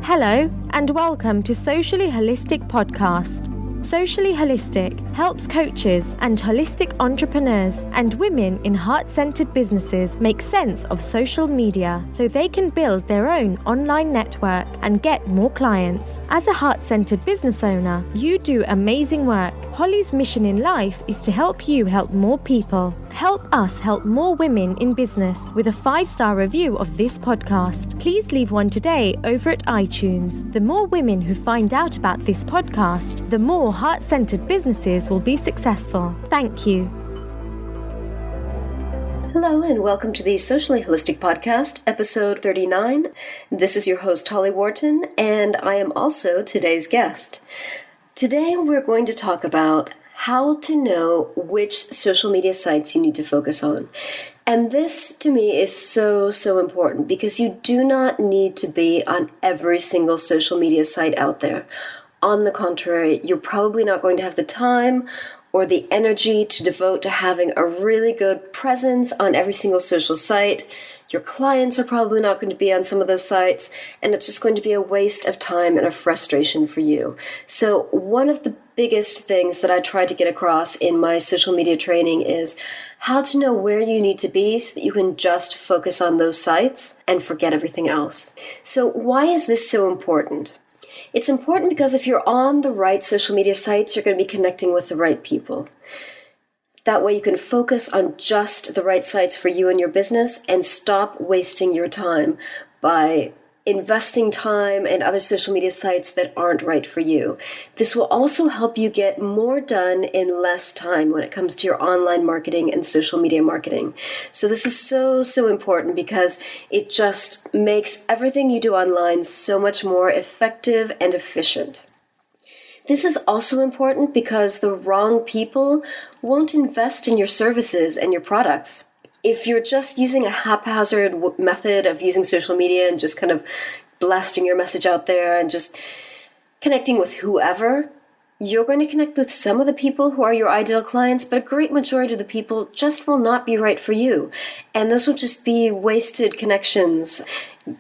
Hello, and welcome to Socially Holistic Podcast. Socially Holistic helps coaches and holistic entrepreneurs and women in heart-centered businesses make sense of social media so they can build their own online network and get more clients. As a heart-centered business owner, you do amazing work. Holly's mission in life is to help you help more people. Help us help more women in business with a 5-star review of this podcast. Please leave one today over at iTunes. The more women who find out about this podcast, the more heart-centered businesses will be successful. Thank you. Hello and welcome to the Socially Holistic Podcast, episode 39. This is your host, Holly Worton, and I am also today's guest. Today we're going to talk about how to know which social media sites you need to focus on. And this, to me, is so important because you do not need to be on every single social media site out there. On the contrary, you're probably not going to have the time or the energy to devote to having a really good presence on every single social site. Your clients are probably not going to be on some of those sites, and it's just going to be a waste of time and a frustration for you. So one of the biggest things that I try to get across in my social media training is how to know where you need to be so that you can just focus on those sites and forget everything else. So why is this so important? It's important because if you're on the right social media sites, you're going to be connecting with the right people. That way you can focus on just the right sites for you and your business and stop wasting your time by investing time in other social media sites that aren't right for you. This will also help you get more done in less time when it comes to your online marketing and social media marketing. So this is so important because it just makes everything you do online so much more effective and efficient. This is also important because the wrong people won't invest in your services and your products. If you're just using a haphazard method of using social media and just kind of blasting your message out there and just connecting with whoever, you're going to connect with some of the people who are your ideal clients, but a great majority of the people just will not be right for you. And this will just be wasted connections.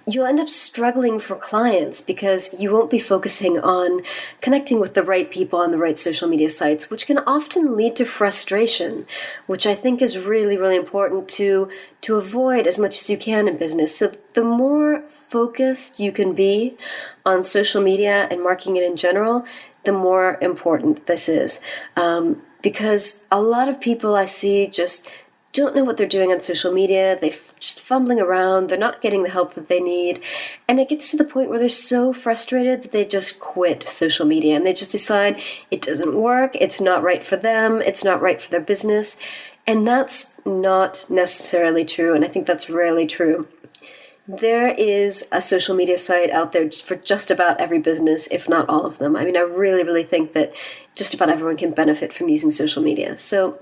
You'll end up struggling for clients because you won't be focusing on connecting with the right people on the right social media sites, which can often lead to frustration, which I think is really important to avoid as much as you can in business. So the more focused you can be on social media and marketing it in general, the more important this is. Because a lot of people I see just don't know what they're doing on social media. They're just fumbling around. They're not getting the help that they need. And it gets to the point where they're so frustrated that they just quit social media and they just decide it doesn't work. It's not right for them. It's not right for their business. And that's not necessarily true. And I think that's rarely true. There is a social media site out there for just about every business, if not all of them. I mean, I really think that just about everyone can benefit from using social media. So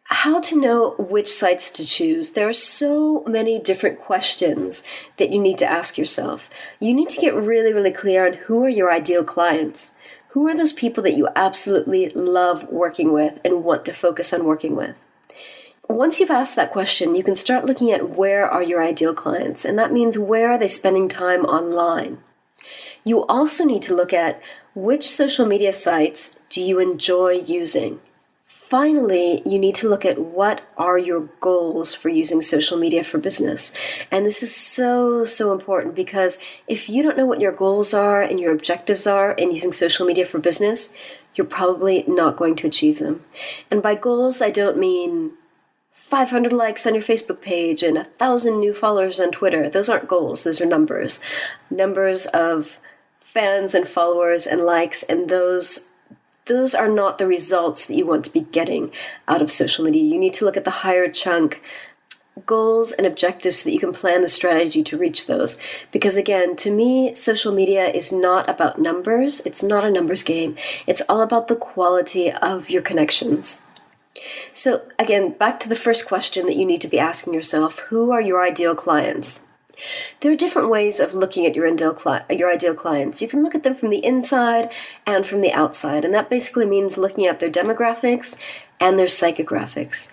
how to know which sites to choose? There are so many different questions that you need to ask yourself. You need to get really clear on who are your ideal clients. Who are those people that you absolutely love working with and want to focus on working with? Once you've asked that question, you can start looking at where are your ideal clients, and that means where are they spending time online. You also need to look at which social media sites do you enjoy using. Finally, you need to look at what are your goals for using social media for business. And this is so important because if you don't know what your goals are and your objectives are in using social media for business, you're probably not going to achieve them. And by goals, I don't mean 500 likes on your Facebook page and 1,000 new followers on Twitter. Those aren't goals, those are numbers. Numbers of fans and followers and likes, and those are not the results that you want to be getting out of social media. You need to look at the higher chunk goals and objectives so that you can plan the strategy to reach those. Because again, to me, social media is not about numbers. It's not a numbers game. It's all about the quality of your connections. So again, back to the first question that you need to be asking yourself, who are your ideal clients? There are different ways of looking at your ideal clients. You can look at them from the inside and from the outside, and that basically means looking at their demographics and their psychographics.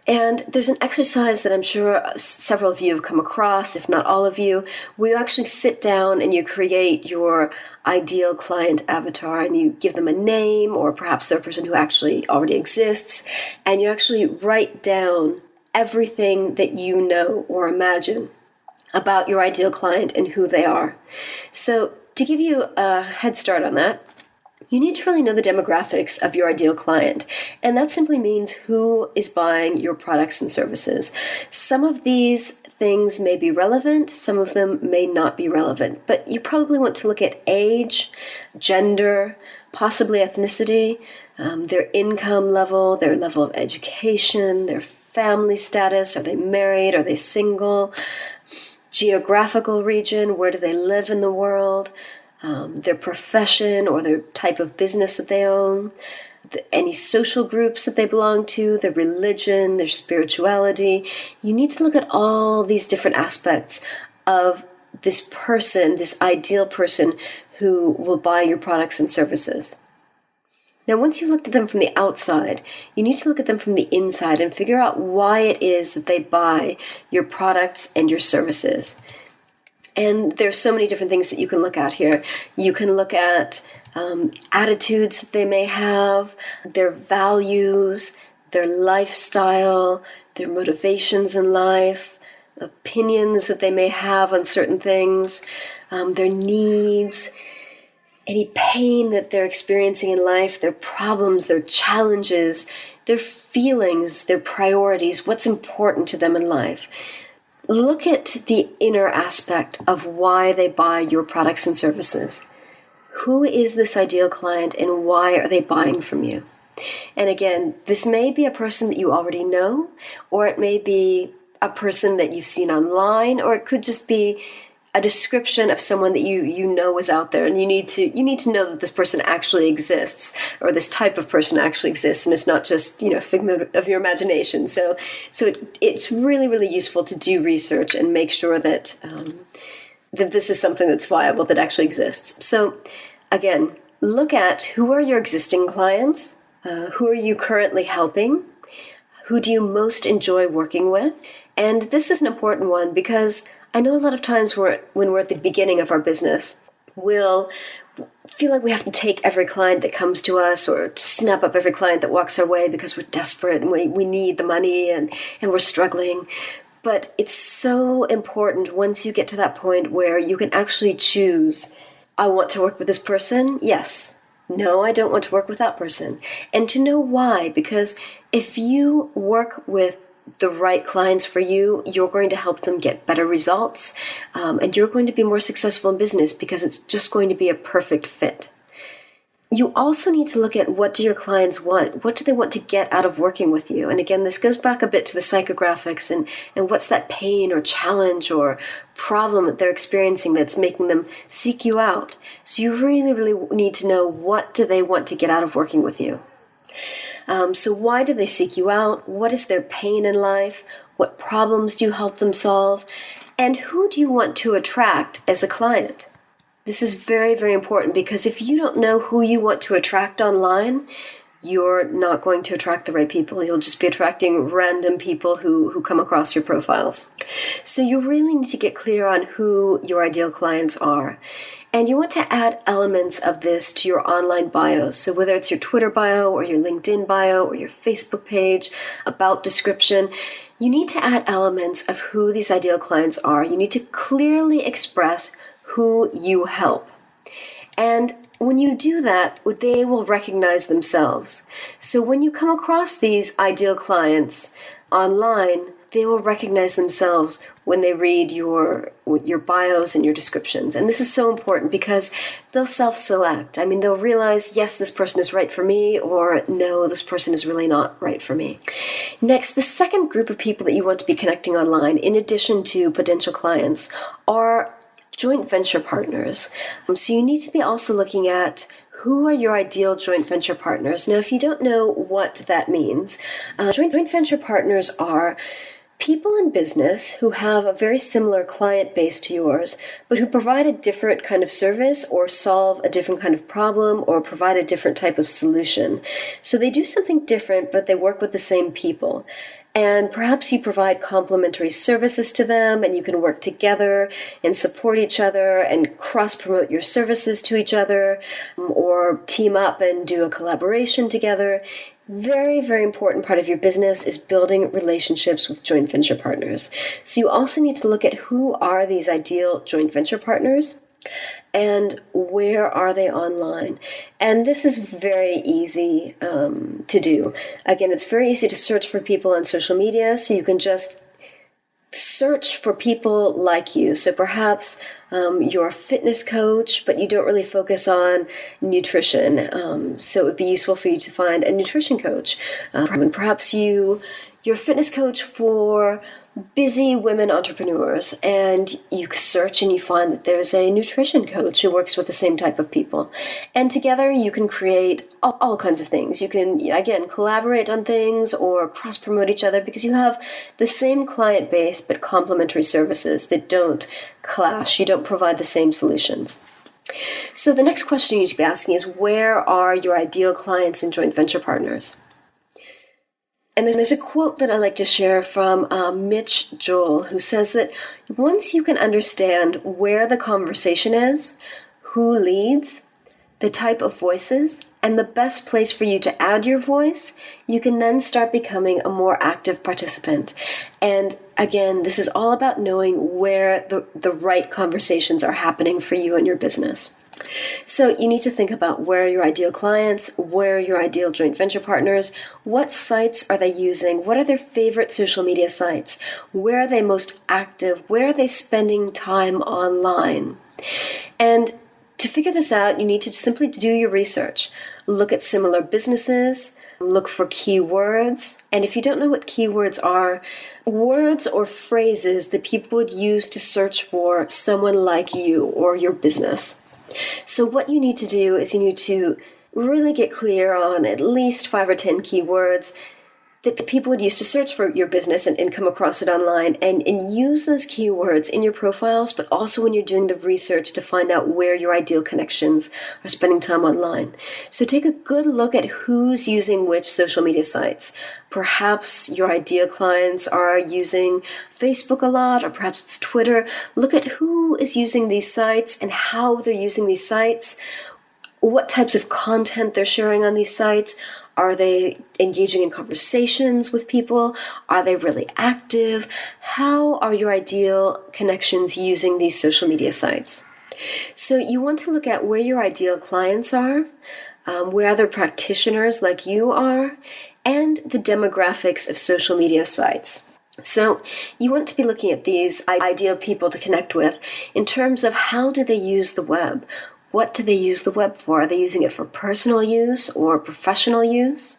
And there's an exercise that I'm sure several of you have come across, if not all of you, where you actually sit down and you create your ideal client avatar and you give them a name, or perhaps they're a person who actually already exists, and you actually write down everything that you know or imagine about your ideal client and who they are. So to give you a head start on that, you need to really know the demographics of your ideal client, and that simply means who is buying your products and services. Some of these things may be relevant, some of them may not be relevant, but you probably want to look at age, gender, possibly ethnicity, their income level, their level of education, their family status, are they married, are they single, geographical region, where do they live in the world, their profession or their type of business that they own, any social groups that they belong to, their religion, their spirituality. You need to look at all these different aspects of this person, this ideal person who will buy your products and services. Now, once you've looked at them from the outside, you need to look at them from the inside and figure out why it is that they buy your products and your services. And there's so many different things that you can look at here. You can look at attitudes that they may have, their values, their lifestyle, their motivations in life, opinions that they may have on certain things, their needs, any pain that they're experiencing in life, their problems, their challenges, their feelings, their priorities, what's important to them in life. Look at the inner aspect of why they buy your products and services. Who is this ideal client and why are they buying from you? And again, this may be a person that you already know, or it may be a person that you've seen online, or it could just be a description of someone that you know is out there, and you need to know that this person actually exists, or this type of person actually exists, and it's not just a figment of your imagination. So it's really, really useful to do research and make sure that that this is something that's viable, that actually exists. So again, look at who are your existing clients, who are you currently helping, who do you most enjoy working with, and this is an important one because I know a lot of times when we're at the beginning of our business, we'll feel like we have to take every client that comes to us or snap up every client that walks our way because we're desperate and we need the money and we're struggling. But it's so important once you get to that point where you can actually choose, I want to work with this person, yes. No, I don't want to work with that person. And to know why, because if you work with the right clients for you, you're going to help them get better results, and you're going to be more successful in business because it's just going to be a perfect fit. You also need to look at, what do your clients want? What do they want to get out of working with you? And again, this goes back a bit to the psychographics and what's that pain or challenge or problem that they're experiencing that's making them seek you out. So you really, really need to know, what do they want to get out of working with you? So why do they seek you out? What is their pain in life? What problems do you help them solve? And who do you want to attract as a client? This is very, very important, because if you don't know who you want to attract online, you're not going to attract the right people. You'll just be attracting random people who come across your profiles. So you really need to get clear on who your ideal clients are. And you want to add elements of this to your online bios. So whether it's your Twitter bio or your LinkedIn bio or your Facebook page, about description, you need to add elements of who these ideal clients are. You need to clearly express who you help. And when you do that, they will recognize themselves. So when you come across these ideal clients online, they will recognize themselves when they read your bios and your descriptions. And this is so important because they'll self-select. I mean, they'll realize, yes, this person is right for me, or no, this person is really not right for me. Next, the second group of people that you want to be connecting online, in addition to potential clients, are joint venture partners. So you need to be also looking at, who are your ideal joint venture partners? Now, if you don't know what that means, joint venture partners are people in business who have a very similar client base to yours, but who provide a different kind of service or solve a different kind of problem or provide a different type of solution. So they do something different, but they work with the same people. And perhaps you provide complementary services to them, and you can work together and support each other and cross-promote your services to each other, or team up and do a collaboration together. Very, very important part of your business is building relationships with joint venture partners. So you also need to look at who are these ideal joint venture partners and where are they online. And this is very easy to do. Again, it's very easy to search for people on social media, so you can just search for people like you. So perhaps you're a fitness coach, but you don't really focus on nutrition. So it would be useful for you to find a nutrition coach. And perhaps you're a fitness coach for busy women entrepreneurs, and you search and you find that there's a nutrition coach who works with the same type of people. And together you can create all kinds of things. You can, again, collaborate on things or cross-promote each other because you have the same client base but complementary services that don't clash. You don't provide the same solutions. So the next question you need to be asking is, where are your ideal clients and joint venture partners? And there's a quote that I like to share from Mitch Joel, who says that once you can understand where the conversation is, who leads, the type of voices, and the best place for you to add your voice, you can then start becoming a more active participant. And again, this is all about knowing where the right conversations are happening for you and your business. So you need to think about where are your ideal clients, where are your ideal joint venture partners, what sites are they using, what are their favorite social media sites, where are they most active, where are they spending time online. And to figure this out, you need to simply do your research. Look at similar businesses, look for keywords, and if you don't know what keywords are, words or phrases that people would use to search for someone like you or your business. So what you need to do is you need to really get clear on at least 5 or 10 keywords that people would use to search for your business and come across it online, and use those keywords in your profiles, but also when you're doing the research to find out where your ideal connections are spending time online. So take a good look at who's using which social media sites. Perhaps your ideal clients are using Facebook a lot, or perhaps it's Twitter. Look at who is using these sites and how they're using these sites, what types of content they're sharing on these sites. Are they engaging in conversations with people? Are they really active? How are your ideal connections using these social media sites? So you want to look at where your ideal clients are, where other practitioners like you are, and the demographics of social media sites. So you want to be looking at these ideal people to connect with in terms of how do they use the web? What do they use the web for? Are they using it for personal use or professional use?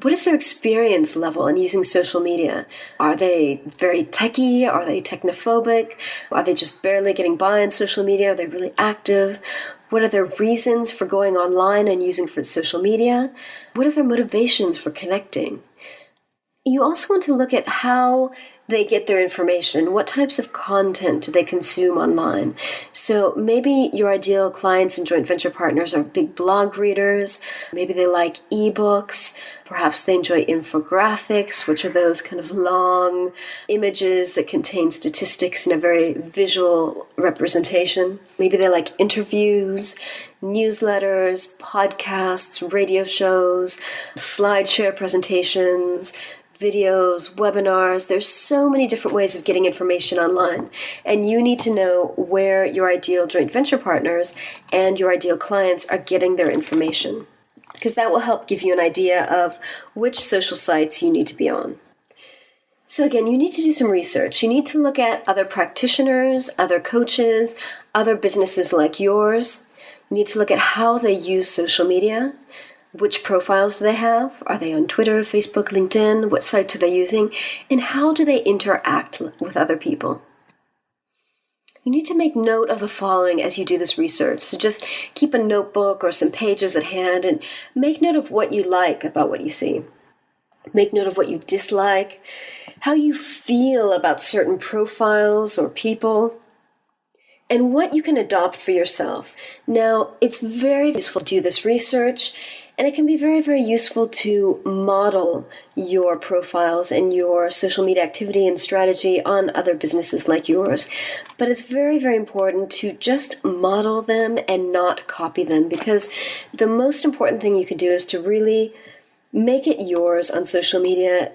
What is their experience level in using social media? Are they very techie? Are they technophobic? Are they just barely getting by on social media? Are they really active? What are their reasons for going online and using for social media? What are their motivations for connecting? You also want to look at how they get their information. What types of content do they consume online? So maybe your ideal clients and joint venture partners are big blog readers. Maybe they like ebooks. Perhaps they enjoy infographics, which are those kind of long images that contain statistics in a very visual representation. Maybe they like interviews, newsletters, podcasts, radio shows, SlideShare presentations, videos, webinars. There's so many different ways of getting information online. And you need to know where your ideal joint venture partners and your ideal clients are getting their information, because that will help give you an idea of which social sites you need to be on. So again, you need to do some research. You need to look at other practitioners, other coaches, other businesses like yours. You need to look at how they use social media. Which profiles do they have? Are they on Twitter, Facebook, LinkedIn? What sites are they using? And how do they interact with other people? You need to make note of the following as you do this research. So just keep a notebook or some pages at hand and make note of what you like about what you see. Make note of what you dislike, how you feel about certain profiles or people, and what you can adopt for yourself. Now, it's very useful to do this research And it can be very, very useful to model your profiles and your social media activity and strategy on other businesses like yours. But it's very, very important to just model them and not copy them, because the most important thing you can do is to really make it yours on social media.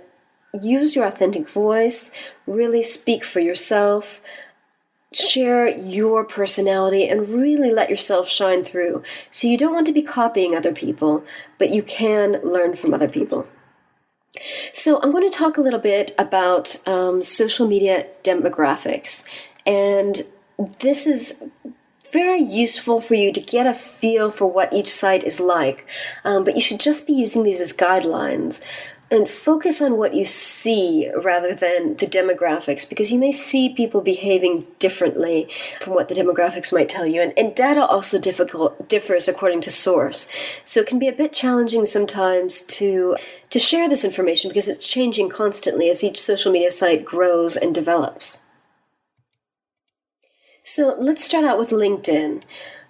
Use your authentic voice, really speak for yourself, share your personality, and really let yourself shine through. So you don't want to be copying other people, but you can learn from other people. So I'm going to talk a little bit about social media demographics. And this is very useful for you to get a feel for what each site is like. But you should just be using these as guidelines. And focus on what you see rather than the demographics, because you may see people behaving differently from what the demographics might tell you. And data also differs according to source. So it can be a bit challenging sometimes to share this information, because it's changing constantly as each social media site grows and develops. So let's start out with LinkedIn.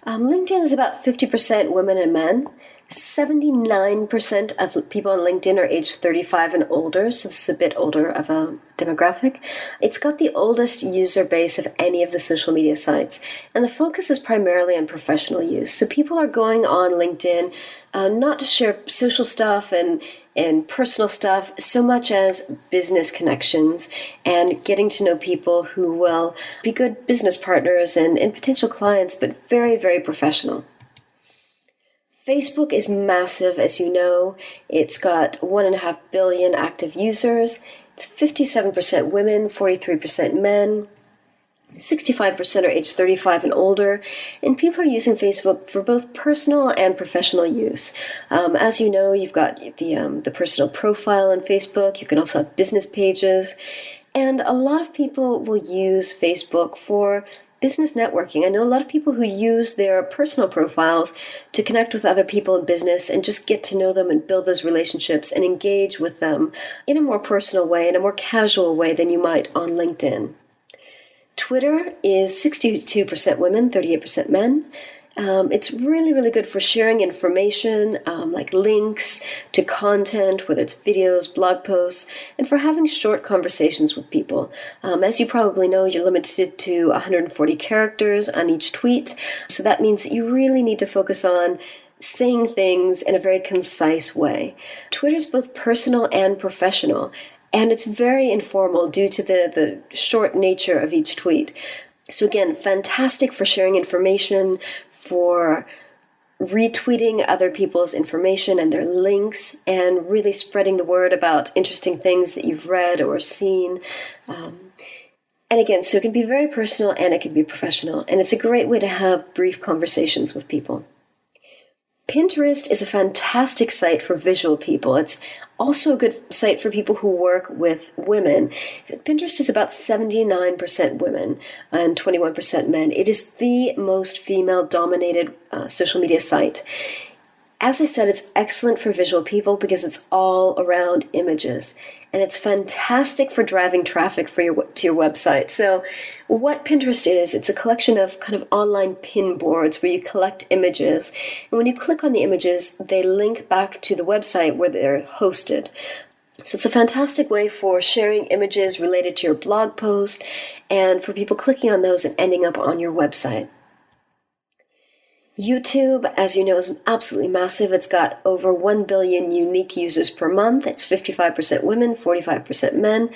LinkedIn is about 50% women and men. 79% of people on LinkedIn are aged 35 and older, so this is a bit older of a demographic. It's got the oldest user base of any of the social media sites, and the focus is primarily on professional use. So people are going on LinkedIn not to share social stuff and personal stuff so much as business connections and getting to know people who will be good business partners and potential clients, but very, very professional. Facebook is massive, as you know. It's got 1.5 billion active users. It's 57% women, 43% men. 65% are age 35 and older, and people are using Facebook for both personal and professional use. As you know, you've got the personal profile on Facebook. You can also have business pages, and a lot of people will use Facebook for business networking. I know a lot of people who use their personal profiles to connect with other people in business and just get to know them and build those relationships and engage with them in a more personal way, in a more casual way than you might on LinkedIn. Twitter is 62% women, 38% men. It's really, really good for sharing information, like links to content, whether it's videos, blog posts, and for having short conversations with people. As you probably know, you're limited to 140 characters on each tweet, so that means that you really need to focus on saying things in a very concise way. Twitter's both personal and professional, and it's very informal due to the short nature of each tweet. So again, fantastic for sharing information, for retweeting other people's information and their links, and really spreading the word about interesting things that you've read or seen. And again, so it can be very personal and it can be professional, and it's a great way to have brief conversations with people. Pinterest is a fantastic site for visual people. It's also a good site for people who work with women. Pinterest is about 79% women and 21% men. It is the most female-dominated social media site. As I said, it's excellent for visual people because it's all around images, and it's fantastic for driving traffic to your website. So what Pinterest is, it's a collection of kind of online pin boards where you collect images, and when you click on the images, they link back to the website where they're hosted. So it's a fantastic way for sharing images related to your blog post and for people clicking on those and ending up on your website. YouTube, as you know, is absolutely massive. It's got over 1 billion unique users per month. It's 55% women, 45% men.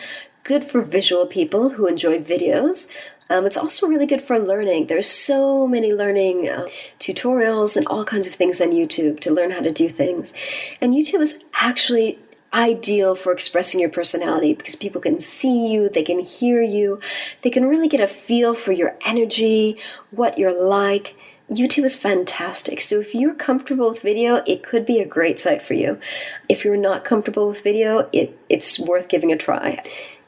Good for visual people who enjoy videos. It's also really good for learning. There's so many learning tutorials and all kinds of things on YouTube to learn how to do things. And YouTube is actually ideal for expressing your personality because people can see you, they can hear you, they can really get a feel for your energy, what you're like. YouTube is fantastic. So if you're comfortable with video, it could be a great site for you. If you're not comfortable with video, it's worth giving a try.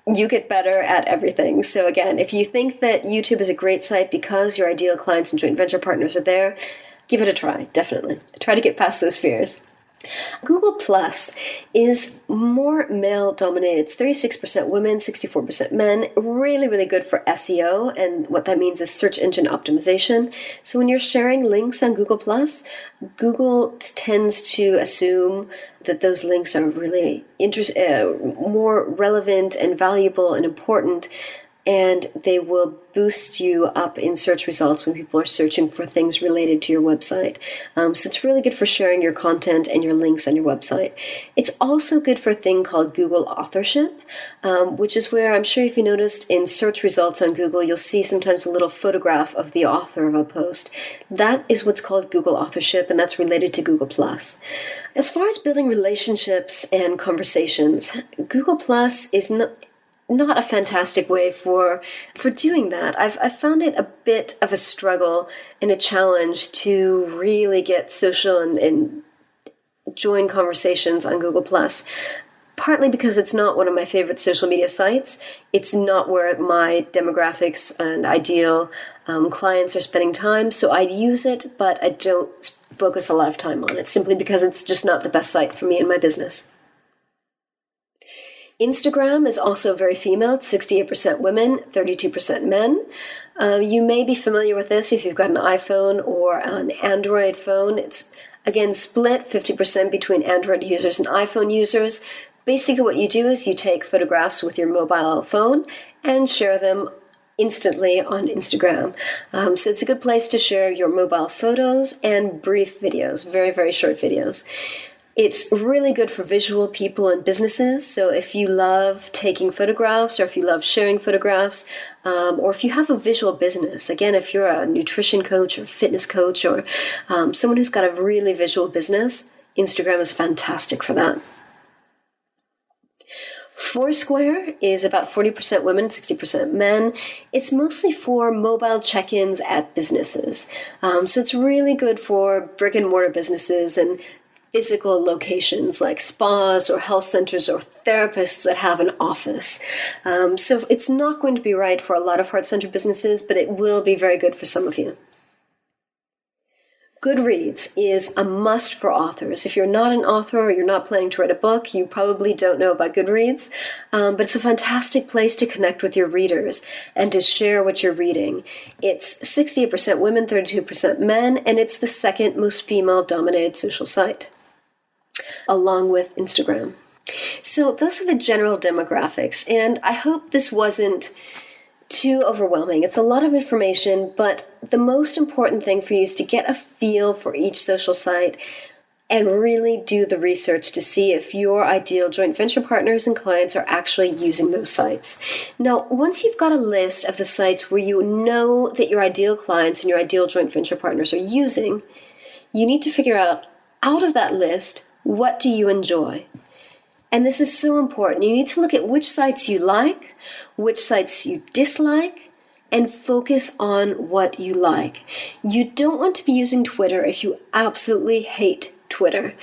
You get better at everything. So again, if you think that YouTube is a great site because your ideal clients and joint venture partners are there, give it a try, definitely. Try to get past those fears. Google Plus is more male-dominated. It's 36% women, 64% men. Really, really good for SEO, and what that means is search engine optimization. So when you're sharing links on Google Plus, Google tends to assume that those links are really more relevant and valuable and important, and they will boost you up in search results when people are searching for things related to your website. So it's really good for sharing your content and your links on your website. It's also good for a thing called Google authorship, which is where I'm sure if you noticed in search results on Google, you'll see sometimes a little photograph of the author of a post. That is what's called Google authorship, and that's related to Google+. As far as building relationships and conversations, Google Plus is not a fantastic way for doing that. I've found it a bit of a struggle and a challenge to really get social and join conversations on Google+. Partly because it's not one of my favorite social media sites. It's not where my demographics and ideal clients are spending time, so I use it, but I don't focus a lot of time on it, simply because it's just not the best site for me and my business. Instagram is also very female. It's 68% women, 32% men. You may be familiar with this if you've got an iPhone or an Android phone. It's, again, split 50% between Android users and iPhone users. Basically what you do is you take photographs with your mobile phone and share them instantly on Instagram. So it's a good place to share your mobile photos and brief videos, very, very short videos. It's really good for visual people and businesses. So if you love taking photographs, or if you love sharing photographs, or if you have a visual business, again, if you're a nutrition coach or fitness coach or someone who's got a really visual business, Instagram is fantastic for that. Foursquare is about 40% women, 60% men. It's mostly for mobile check-ins at businesses. So it's really good for brick and mortar businesses and physical locations like spas or health centers or therapists that have an office. So it's not going to be right for a lot of heart-centered businesses, but it will be very good for some of you. Goodreads is a must for authors. If you're not an author or you're not planning to write a book, you probably don't know about Goodreads, but it's a fantastic place to connect with your readers and to share what you're reading. It's 68% women, 32% men, and it's the second most female-dominated social site, along with Instagram. So those are the general demographics, and I hope this wasn't too overwhelming. It's a lot of information, but the most important thing for you is to get a feel for each social site and really do the research to see if your ideal joint venture partners and clients are actually using those sites. Now, once you've got a list of the sites where you know that your ideal clients and your ideal joint venture partners are using, you need to figure out of that list, what do you enjoy? And this is so important. You need to look at which sites you like, which sites you dislike, and focus on what you like. You don't want to be using Twitter if you absolutely hate Twitter.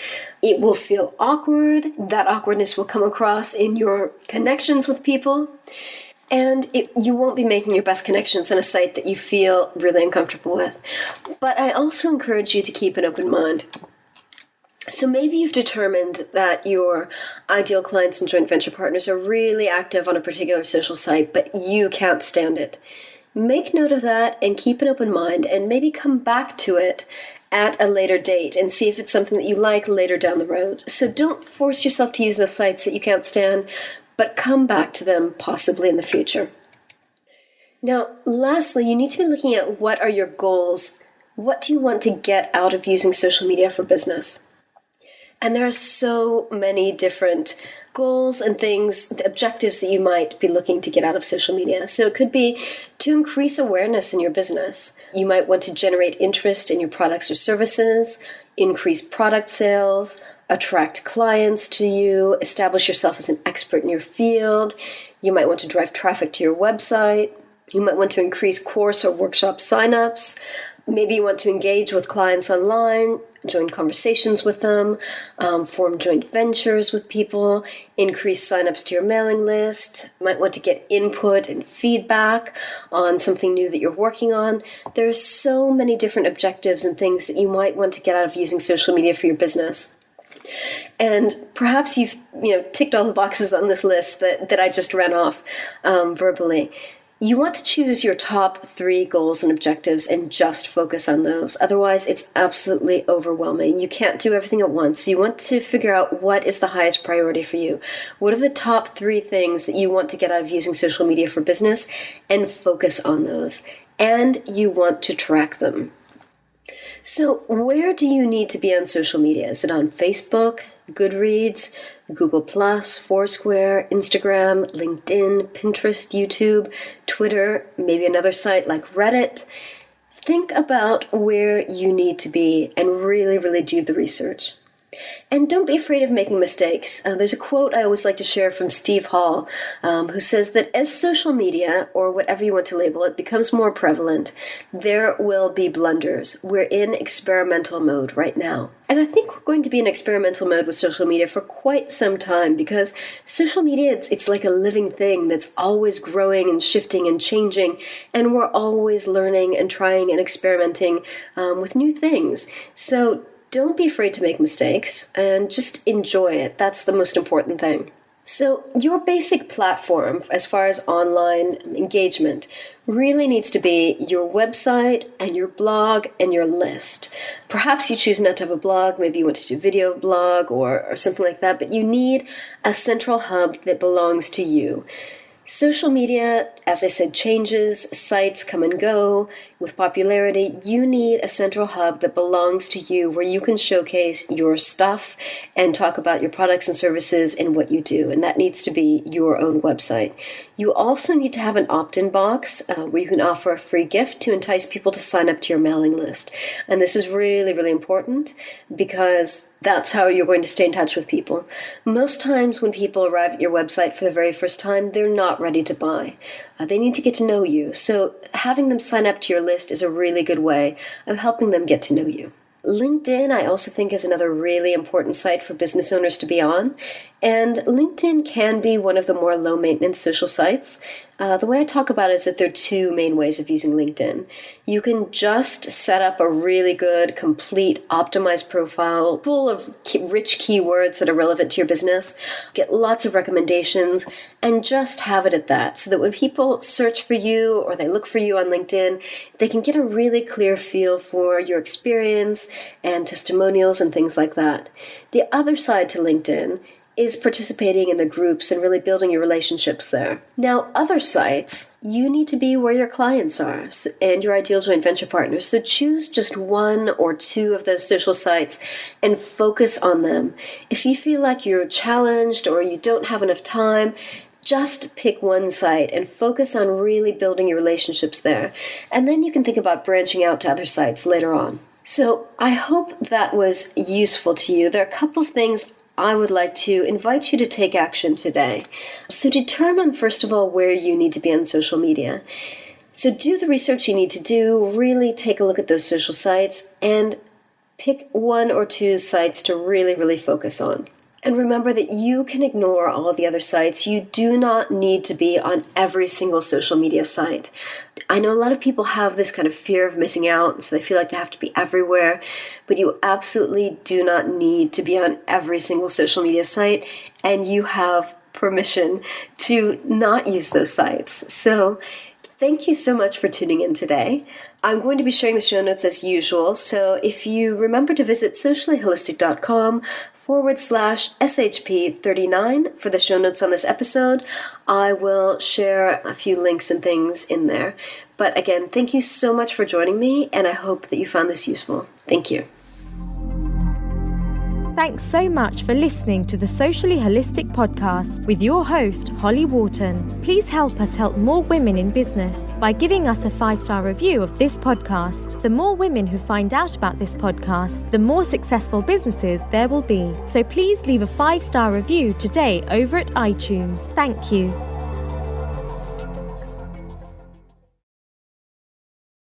It will feel awkward. That awkwardness will come across in your connections with people. And you won't be making your best connections on a site that you feel really uncomfortable with. But I also encourage you to keep an open mind. So maybe you've determined that your ideal clients and joint venture partners are really active on a particular social site, but you can't stand it. Make note of that and keep an open mind, and maybe come back to it at a later date and see if it's something that you like later down the road. So don't force yourself to use the sites that you can't stand, but come back to them possibly in the future. Now, lastly, you need to be looking at what are your goals. What do you want to get out of using social media for business? And there are so many different goals and things, the objectives that you might be looking to get out of social media. So it could be to increase awareness in your business. You might want to generate interest in your products or services, increase product sales, attract clients to you, establish yourself as an expert in your field. You might want to drive traffic to your website. You might want to increase course or workshop signups. Maybe you want to engage with clients online, join conversations with them, form joint ventures with people, increase signups to your mailing list. You might want to get input and feedback on something new that you're working on. There are so many different objectives and things that you might want to get out of using social media for your business. And perhaps you've ticked all the boxes on this list that I just ran off verbally. You want to choose your top 3 goals and objectives and just focus on those. Otherwise, it's absolutely overwhelming. You can't do everything at once. You want to figure out what is the highest priority for you. What are the top 3 things that you want to get out of using social media for business, and focus on those. And you want to track them. So where do you need to be on social media? Is it on Facebook, Goodreads, Google+, Foursquare, Instagram, LinkedIn, Pinterest, YouTube, Twitter, maybe another site like Reddit? Think about where you need to be and really, really do the research. And don't be afraid of making mistakes. There's a quote I always like to share from Steve Hall, who says that as social media, or whatever you want to label it, becomes more prevalent, there will be blunders. We're in experimental mode right now. And I think we're going to be in experimental mode with social media for quite some time, because social media, it's like a living thing that's always growing and shifting and changing, and we're always learning and trying and experimenting with new things. So don't be afraid to make mistakes and just enjoy it. That's the most important thing. So your basic platform, as far as online engagement, really needs to be your website and your blog and your list. Perhaps you choose not to have a blog, maybe you want to do video blog or something like that, but you need a central hub that belongs to you. Social media, as I said, changes, sites come and go with popularity. You need a central hub that belongs to you, where you can showcase your stuff and talk about your products and services and what you do. And that needs to be your own website. You also need to have an opt-in box where you can offer a free gift to entice people to sign up to your mailing list. And this is really, really important, because that's how you're going to stay in touch with people. Most times when people arrive at your website for the very first time, they're not ready to buy. They need to get to know you. So having them sign up to your list is a really good way of helping them get to know you. LinkedIn, I also think, is another really important site for business owners to be on. And LinkedIn can be one of the more low-maintenance social sites. The way I talk about it is that there are 2 main ways of using LinkedIn. You can just set up a really good, complete, optimized profile full of rich keywords that are relevant to your business, get lots of recommendations, and just have it at that, so that when people search for you or they look for you on LinkedIn, they can get a really clear feel for your experience and testimonials and things like that. The other side to LinkedIn is participating in the groups and really building your relationships there. Now, other sites, you need to be where your clients are and your ideal joint venture partners. So choose just 1 or 2 of those social sites and focus on them. If you feel like you're challenged or you don't have enough time, just pick one site and focus on really building your relationships there. And then you can think about branching out to other sites later on. So I hope that was useful to you. There are a couple of things I would like to invite you to take action today. So determine, first of all, where you need to be on social media. So do the research you need to do, really take a look at those social sites, and pick 1 or 2 sites to really, really focus on. And remember that you can ignore all the other sites. You do not need to be on every single social media site. I know a lot of people have this kind of fear of missing out, so they feel like they have to be everywhere, but you absolutely do not need to be on every single social media site, and you have permission to not use those sites. So thank you so much for tuning in today. I'm going to be sharing the show notes as usual, so if you remember to visit sociallyholistic.com/SHP39 for the show notes on this episode, I will share a few links and things in there. But again, thank you so much for joining me, and I hope that you found this useful. Thank you. Thanks so much for listening to the Socially Holistic Podcast with your host, Holly Worton. Please help us help more women in business by giving us a 5-star review of this podcast. The more women who find out about this podcast, the more successful businesses there will be. So please leave a 5-star review today over at iTunes. Thank you.